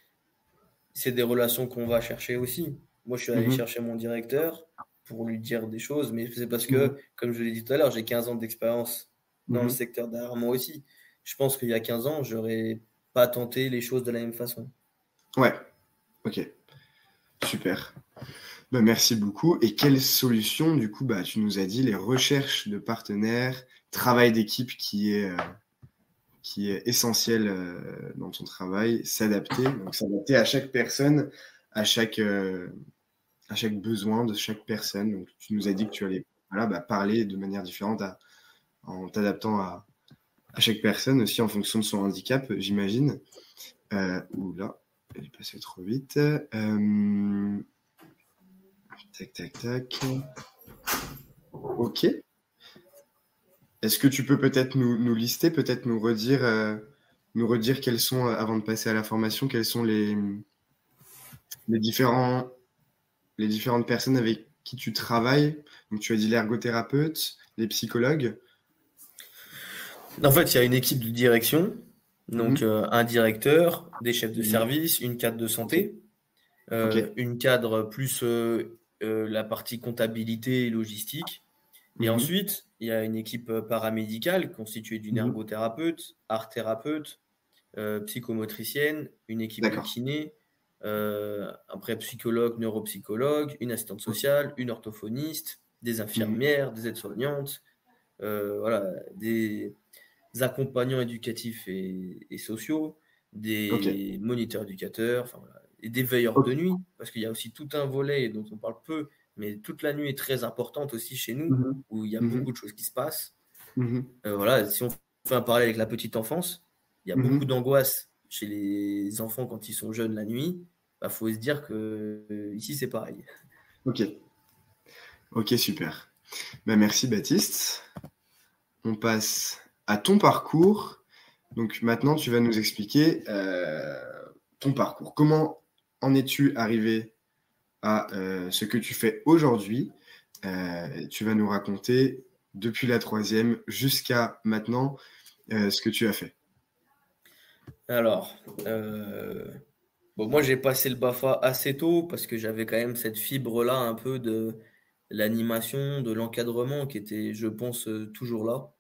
c'est des relations qu'on va chercher aussi. Moi, je suis allé Mhm. chercher mon directeur pour lui dire des choses, mais c'est parce Mhm. que, comme je l'ai dit tout à l'heure, j'ai 15 ans d'expérience dans le Mhm. secteur derrière moi aussi. Je pense qu'il y a 15 ans, j'aurais pas tenté les choses de la même façon. Ouais, ok, super. Bah, merci beaucoup. Et quelle solution, du coup, bah, tu nous as dit les recherches de partenaires, travail d'équipe qui est essentiel dans ton travail, s'adapter, donc s'adapter à chaque personne, à chaque, à chaque besoin de chaque personne. Donc, tu nous as dit que tu allais parler de manière différente en t'adaptant à chaque personne aussi en fonction de son handicap, j'imagine. Oula, elle est passée trop vite. Tac, tac, tac. Ok. Est-ce que tu peux peut-être nous lister, peut-être nous redire quels sont, avant de passer à la formation, quels sont les différentes personnes avec qui tu travailles? Donc, tu as dit l'ergothérapeute, les psychologues. En fait, il y a une équipe de direction, donc Mhm. un directeur, des chefs de Mhm. service, une cadre de santé, Ok. une cadre plus la partie comptabilité et logistique. Et Mhm. ensuite, il y a une équipe paramédicale constituée d'une Mhm. ergothérapeute, art thérapeute, psychomotricienne, une équipe de D'accord. kiné, après psychologue, neuropsychologue, une assistante sociale, une orthophoniste, des Mhm. infirmières, des aides-soignantes, voilà, des accompagnants éducatifs et sociaux, Ok. des moniteurs éducateurs, enfin, voilà, et des veilleurs de Ok. nuit, parce qu'il y a aussi tout un volet dont on parle peu, mais toute la nuit est très importante aussi chez nous, Mhm. où il y a Mhm. beaucoup de choses qui se passent. Mhm. Voilà, si on fait un parallèle avec la petite enfance, il y a beaucoup Mhm. d'angoisse chez les enfants quand ils sont jeunes la nuit. Bah, faut se dire que ici c'est pareil. Ok. Ok, super. Merci Baptiste. On passe à ton parcours. Donc maintenant, tu vas nous expliquer ton parcours. Comment en es-tu arrivé à ce que tu fais aujourd'hui? Tu vas nous raconter depuis la troisième jusqu'à maintenant ce que tu as fait. Alors, bon, moi j'ai passé le BAFA assez tôt parce que j'avais quand même cette fibre-là un peu de l'animation, de l'encadrement qui était, je pense, toujours là.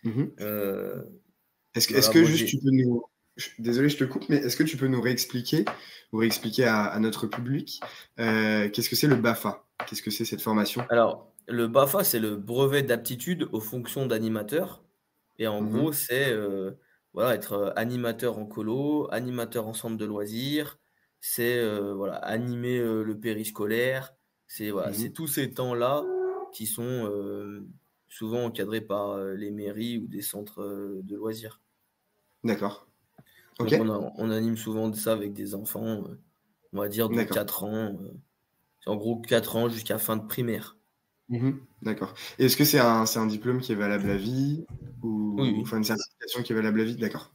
Mhm. Euh, Est-ce voilà, que moi juste j'ai. tu peux nous... Désolé, je te coupe, mais est-ce que tu peux nous réexpliquer ou réexpliquer à notre public qu'est-ce que c'est le BAFA? Qu'est-ce que c'est cette formation? Alors, le BAFA, c'est le brevet d'aptitude aux fonctions d'animateur. Et en gros, Mhm. c'est voilà, être animateur en colo, animateur en centre de loisirs, c'est voilà, animer le périscolaire. C'est voilà, c'est Mhm. tous ces temps-là qui sont souvent encadrés par les mairies ou des centres de loisirs. D'accord. Ok. Donc on anime souvent ça avec des enfants, on va dire de D'accord. 4 ans. C'est en gros 4 ans jusqu'à fin de primaire. Mhm. D'accord. Et est-ce que c'est un diplôme qui est valable à vie Oui, ou oui. enfin une certification qui est valable à vie? D'accord.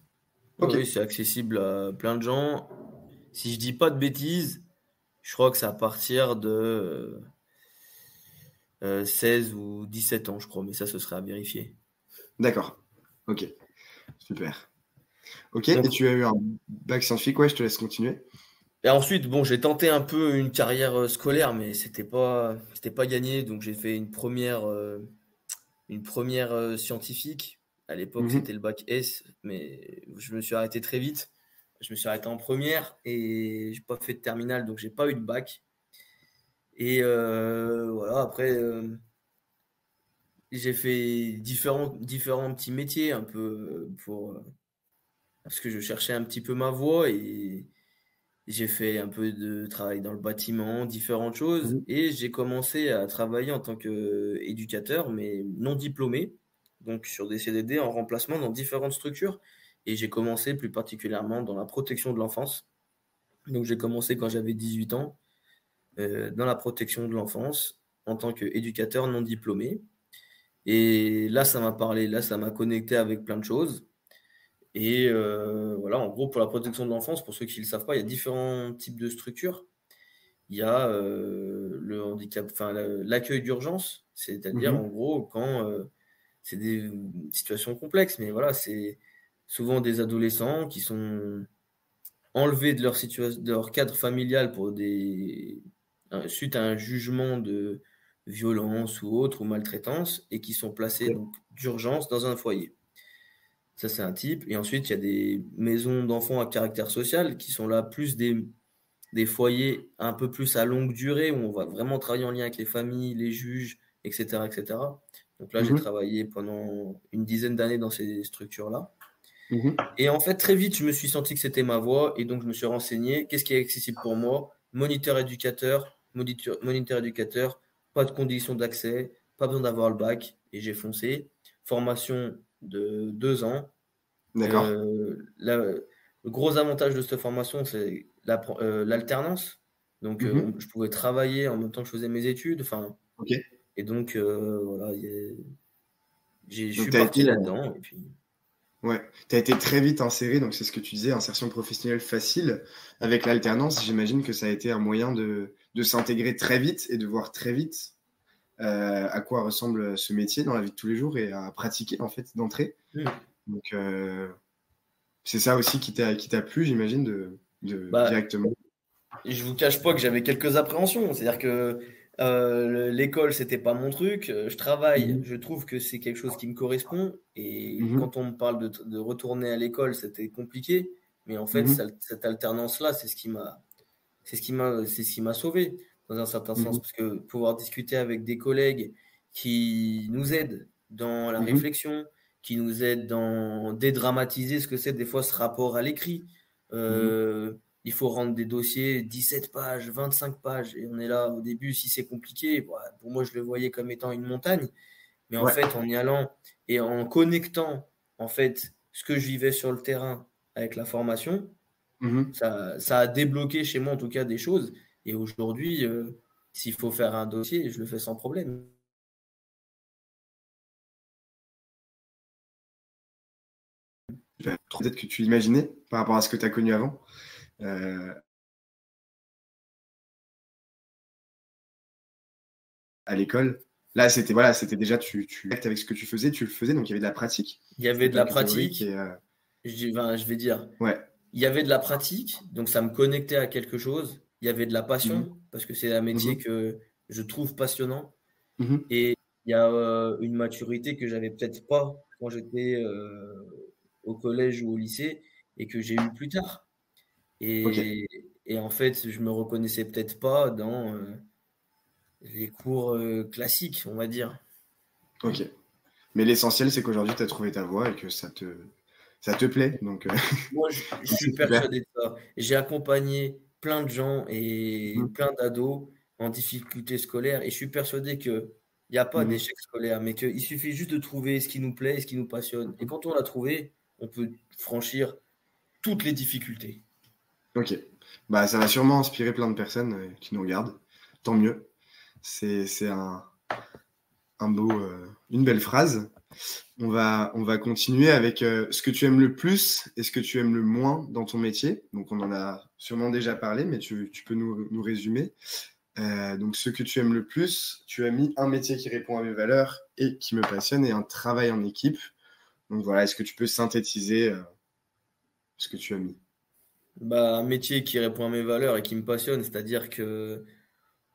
Oui, Ok. oui, c'est accessible à plein de gens. Si je dis pas de bêtises, je crois que c'est à partir de 16 ou 17 ans, je crois, mais ça, ce serait à vérifier. D'accord. Ok. Super. Ok. Et Donc, tu as eu un bac scientifique? Ouais, je te laisse continuer. et ensuite, bon, j'ai tenté un peu une carrière scolaire, mais c'était pas gagné. Donc, j'ai fait une première scientifique. À l'époque, Mhm. c'était le bac S, mais je me suis arrêté très vite. Je me suis arrêté en première et j'ai pas fait de terminale, donc j'ai pas eu de bac. Et voilà, après, j'ai fait différents petits métiers un peu parce que je cherchais un petit peu ma voie et j'ai fait un peu de travail dans le bâtiment, différentes choses Mhm. et j'ai commencé à travailler en tant qu'éducateur, mais non diplômé, donc sur des CDD en remplacement dans différentes structures. Et j'ai commencé plus particulièrement dans la protection de l'enfance. Donc j'ai commencé quand j'avais 18 ans dans la protection de l'enfance en tant qu'éducateur non diplômé. Et là, ça m'a parlé, là, ça m'a connecté avec plein de choses. Et voilà, en gros, pour la protection de l'enfance, pour ceux qui ne le savent pas, il y a différents types de structures. Il y a le handicap, enfin l'accueil d'urgence, c'est-à-dire en Mhm. gros quand c'est des situations complexes, mais voilà, c'est souvent des adolescents qui sont enlevés de leur situation, de leur cadre familial pour suite à un jugement de violence ou autre ou maltraitance et qui sont placés Ok. donc d'urgence dans un foyer. Ça, c'est un type. Et ensuite, il y a des maisons d'enfants à caractère social qui sont là plus des foyers un peu plus à longue durée où on va vraiment travailler en lien avec les familles, les juges, etc., etc. Donc là, j'ai Mhm. travaillé pendant une dizaine d'années dans ces structures-là. Mhm. Et en fait, très vite, je me suis senti que c'était ma voie et donc je me suis renseigné. Qu'est-ce qui est accessible pour moi? Moniteur éducateur, moniteur éducateur, pas de conditions d'accès, pas besoin d'avoir le bac, et j'ai foncé. Formation de 2 ans. D'accord. Le gros avantage de cette formation, c'est l'alternance. Donc, Mhm. je pouvais travailler en même temps que je faisais mes études. Enfin, Ok. et donc, voilà, je Donc, suis tu as été, parti là-dedans. Et puis, ouais, tu été très vite inséré, donc c'est ce que tu disais, insertion professionnelle facile. Avec l'alternance, j'imagine que ça a été un moyen de s'intégrer très vite et de voir très vite à quoi ressemble ce métier dans la vie de tous les jours et à pratiquer en fait d'entrée. Donc, c'est ça aussi qui t'a plu, j'imagine, de bah, directement. je vous cache pas que j'avais quelques appréhensions. C'est-à-dire que l'école, c'était pas mon truc. Je travaille, Mhm. je trouve que c'est quelque chose qui me correspond. Et Mhm. quand on me parle de retourner à l'école, c'était compliqué. Mais en fait, Mhm. cette alternance-là, c'est ce qui m'a sauvé dans un certain sens. Mhm. Parce que pouvoir discuter avec des collègues qui nous aident dans la Mhm. réflexion, qui nous aident dans dédramatiser ce que c'est des fois ce rapport à l'écrit. Mhm. Euh, il faut rendre des dossiers 17 pages, 25 pages. Et on est là au début, si c'est compliqué, voilà, pour moi, je le voyais comme étant une montagne. Mais en Ouais. fait, en y allant et en connectant en fait, ce que je vivais sur le terrain avec la formation, Mhm. ça a débloqué chez moi en tout cas des choses. Et aujourd'hui, s'il faut faire un dossier, je le fais sans problème. Peut-être que tu l'imaginais par rapport à ce que tu as connu avant. Euh, à l'école. Là, c'était voilà, c'était déjà avec ce que tu faisais, tu le faisais, donc il y avait de la pratique. Il y avait C'était de pas la que théorique pratique, et je vais dire, ouais. il y avait de la pratique, donc ça me connectait à quelque chose. Il y avait de la Mhm. passion, parce que c'est un métier Mhm. que je trouve passionnant. Mhm. Et il y a une maturité que j'avais peut-être pas quand j'étais au collège ou au lycée et que j'ai eu plus tard. Ok, Et, et en fait, je me reconnaissais peut-être pas dans les cours classiques, on va dire. ok. Mais l'essentiel, c'est qu'aujourd'hui, tu as trouvé ta voie et que ça te plaît. Donc, Moi, je c'est suis super. persuadé de ça. J'ai accompagné plein de gens et Mhm. plein d'ados en difficulté scolaire et je suis persuadé qu'il n'y a pas Mhm. d'échec scolaire, mais qu'il suffit juste de trouver ce qui nous plaît et ce qui nous passionne. Et quand on l'a trouvé, on peut franchir toutes les difficultés. Ok. Bah, ça va sûrement inspirer plein de personnes qui nous regardent. Tant mieux. C'est une belle phrase. On va continuer avec ce que tu aimes le plus et ce que tu aimes le moins dans ton métier. Donc, on en a sûrement déjà parlé, mais tu peux nous résumer. Donc, ce que tu aimes le plus, tu as mis un métier qui répond à mes valeurs et qui me passionne et un travail en équipe. Donc, voilà, est-ce que tu peux synthétiser ce que tu as mis? Bah, un métier qui répond à mes valeurs et qui me passionne, c'est-à-dire que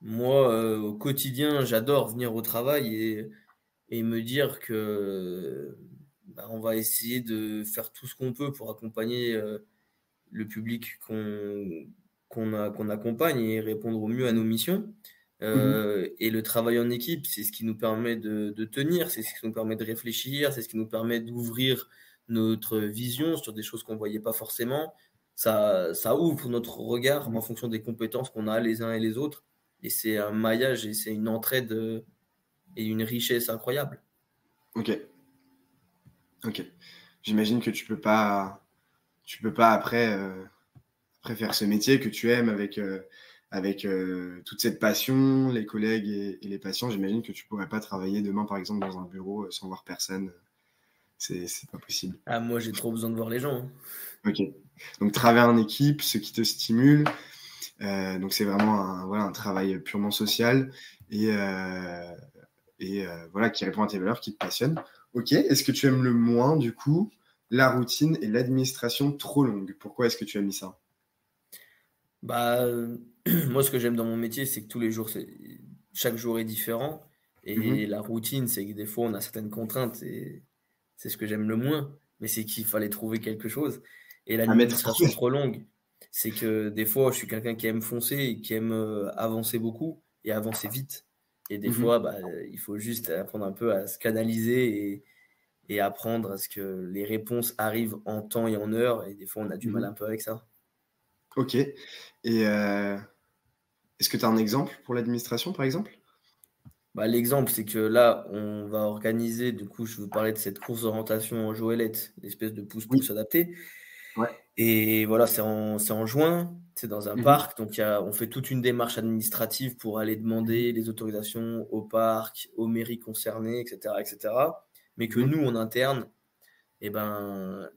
moi, au quotidien, j'adore venir au travail et me dire que bah, on va essayer de faire tout ce qu'on peut pour accompagner le public qu'on accompagne et répondre au mieux à nos Mhm. missions. Mhm. Et le travail en équipe, c'est ce qui nous permet de tenir, c'est ce qui nous permet de réfléchir, c'est ce qui nous permet d'ouvrir notre vision sur des choses qu'on ne voyait pas forcément. Ça ouvre notre regard en Mhm. fonction des compétences qu'on a les uns et les autres. Et c'est un maillage et c'est une entraide et une richesse incroyable. Ok, ok. J'imagine que tu peux pas après faire ce métier que tu aimes avec toute cette passion, les collègues et les patients. J'imagine que tu pourrais pas travailler demain, par exemple, dans un bureau sans voir personne. C'est pas possible. Ah, moi, j'ai trop besoin de voir les gens, hein. Ok. Donc, travailler en équipe, ce qui te stimule. Donc, c'est vraiment voilà, un travail purement social et voilà, qui répond à tes valeurs, qui te passionne. Ok. Est-ce que tu aimes le moins, du coup, la routine et l'administration trop longue? Pourquoi est-ce que tu as mis ça? Bah, moi, ce que j'aime dans mon métier, c'est que chaque jour est différent. Et Mhm. la routine, c'est que des fois, on a certaines contraintes et c'est ce que j'aime le moins. Mais c'est qu'il fallait trouver quelque chose. Et À mettre. l'administration trop longue, c'est que des fois, je suis quelqu'un qui aime foncer et qui aime avancer beaucoup et avancer vite. Et des Mhm. fois, bah, il faut juste apprendre un peu à se canaliser et apprendre à ce que les réponses arrivent en temps et en heure. Et des fois, on a du mal un Mhm. peu avec ça. Ok. Et est-ce Est-ce que tu as un exemple pour l'administration, par exemple? Bah, l'exemple, c'est que là, on va organiser, du coup, je vous parlais de cette course d'orientation en Joëlette, l'espèce de pousse-pousse Oui. adapté. Ouais. Et voilà, c'est en juin, c'est dans un Mmh. parc, donc on fait toute une démarche administrative pour aller Mmh. demander les autorisations au parc, aux mairies concernées, etc., etc. Mais que Mmh. nous, en interne, eh ben,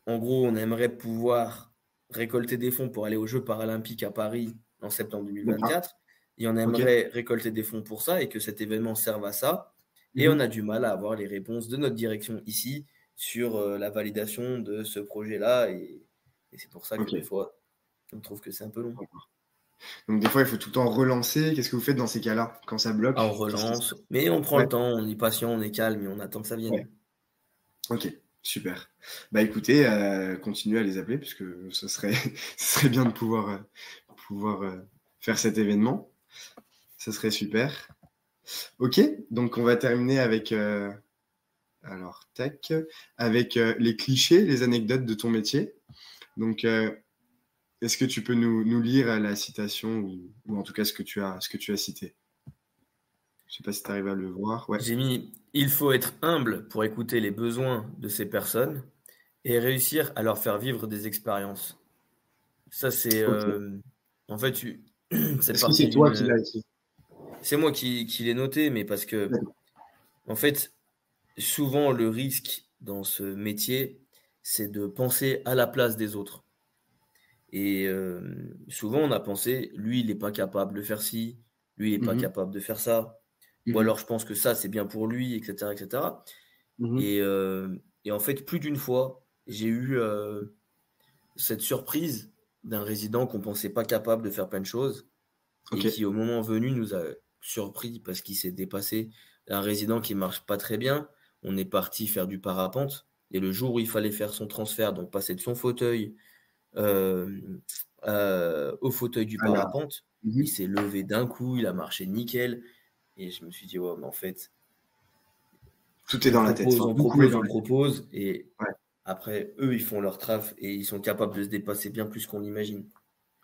en gros, on aimerait pouvoir récolter des fonds pour aller aux Jeux paralympiques à Paris en septembre D'accord. 2024. Et on OK. aimerait récolter des fonds pour ça et que cet événement serve à ça. Et on Mmh. a du mal à avoir les réponses de notre direction ici sur la validation de ce projet-là. Et c'est pour ça que des OK. fois, on trouve que c'est un peu long. D'accord. Donc des fois, il faut tout le temps relancer. Qu'est-ce que vous faites dans ces cas-là? Quand ça Ah, on bloque, qu'est-ce qui se relance, passe? mais on prend Ouais, le temps, on est patient, on est calme et on attend que ça ouais. vienne. OK, super. Bah, écoutez, continuez à les appeler puisque ce serait ce serait bien de pouvoir faire cet événement. Ça serait super. OK, donc on va terminer avec, alors tac, avec, les clichés, les anecdotes de ton métier. Donc, est-ce que tu peux nous lire, la citation ou en tout cas ce que tu as cité? Je sais pas si tu arrives à le voir? Ouais. J'ai mis: «Il faut être humble pour écouter les besoins de ces personnes et réussir à leur faire vivre des expériences». Ça, c'est, OK. en fait, u c'est Est-ce que parti c'est toi qui d'une, l'as écrit? c'est moi qui l'ai noté, mais parce que, D'accord. en fait, souvent, le risque dans ce métier, c'est de penser à la place des autres et souvent, on a pensé: «Lui, il est pas capable de faire ci, lui, il est pas Mmh mh. capable de faire ça» ou Mmh mh. alors: «Je pense que ça, c'est bien pour lui» et cetera et cetera. Mmh mh. Et en fait, plus d'une fois, j'ai eu, cette surprise d'un résident qu'on pensait pas capable de faire plein de choses et OK. qui, au moment venu, nous a surpris parce qu'il s'est dépassé. Un résident qui marche pas très bien, on est parti faire du parapente et le jour où il fallait faire son transfert, donc passer de son fauteuil, hem, au fauteuil du Alors, parapente, mmh il mh. s'est levé d'un coup, il a marché nickel et je me suis dit: «Ouais, mais en fait, Tout est dans la tête. Enfin, beaucoup est dans on la tête. propose et Ouais. après eux, ils font leur taf et ils sont capables de se dépasser bien plus qu'on l'imagine».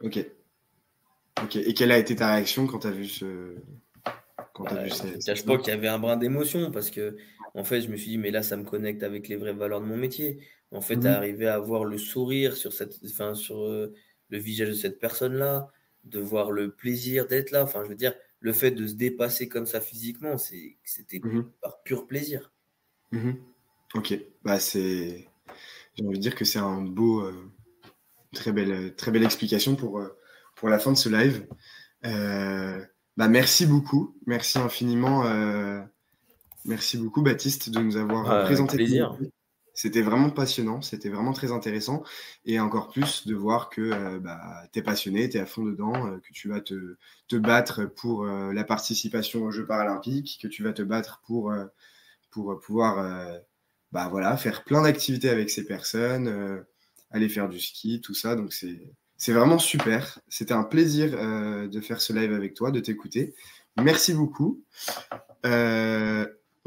OK. OK et quelle a été ta réaction quand tu as vu Bah, je te cette cache pas scène? qu'il y avait un brin d'émotion parce que en fait, je me suis dit: «Mais là, ça me connecte avec les vraies valeurs de mon métier». En fait, Mmh mh. arriver à voir le sourire sur, le visage de cette personne-là, de voir le plaisir d'être là, enfin, je veux dire, le fait de se dépasser comme ça physiquement, c'était Mmh mh. par pur plaisir. Mmh mh. OK. Bah, j'ai envie de dire que c'est un beau, très belle explication pour la fin de ce live. Bah, merci beaucoup. Merci infiniment, merci beaucoup Baptiste de nous avoir, Bah, avec présenté ton plaisir. métier. C'était vraiment passionnant, c'était vraiment très intéressant et encore plus de voir que, bah, tu es passionné, tu es à fond dedans, que tu vas te battre pour, la participation aux Jeux paralympiques, que tu vas te battre pour pouvoir, bah, voilà, faire plein d'activités avec ces personnes, aller faire du ski, tout ça. Donc c'est vraiment super. C'était un plaisir, de faire ce live avec toi, de t'écouter. Merci beaucoup.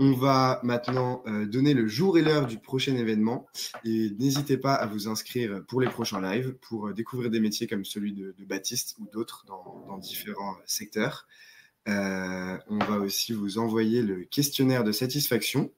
On va maintenant, donner le jour et l'heure du prochain événement et n'hésitez pas à vous inscrire pour les prochains lives, pour, découvrir des métiers comme celui de Baptiste ou d'autres dans différents secteurs. On va aussi vous envoyer le questionnaire de satisfaction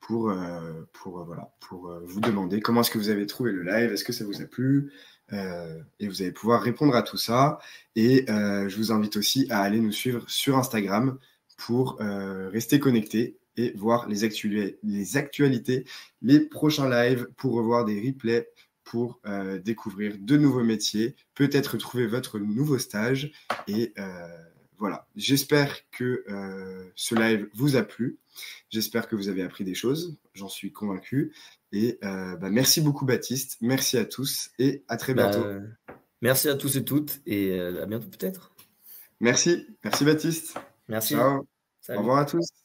pour vous demander comment est-ce que vous avez trouvé le live, est-ce que ça vous a plu, et vous allez pouvoir répondre à tout ça. Et je vous invite aussi à aller nous suivre sur Instagram pour rester connecté et voir les actualités, les prochains lives, pour revoir des replays, pour découvrir de nouveaux métiers, peut-être trouver votre nouveau stage. Et voilà, j'espère que ce live vous a plu. J'espère que vous avez appris des choses, j'en suis convaincu. Et bah, merci beaucoup Baptiste, merci à tous et à très bientôt. Bah, merci à tous et toutes et à bientôt peut-être. Merci Baptiste. Merci. Ciao, au Salut. revoir à tous.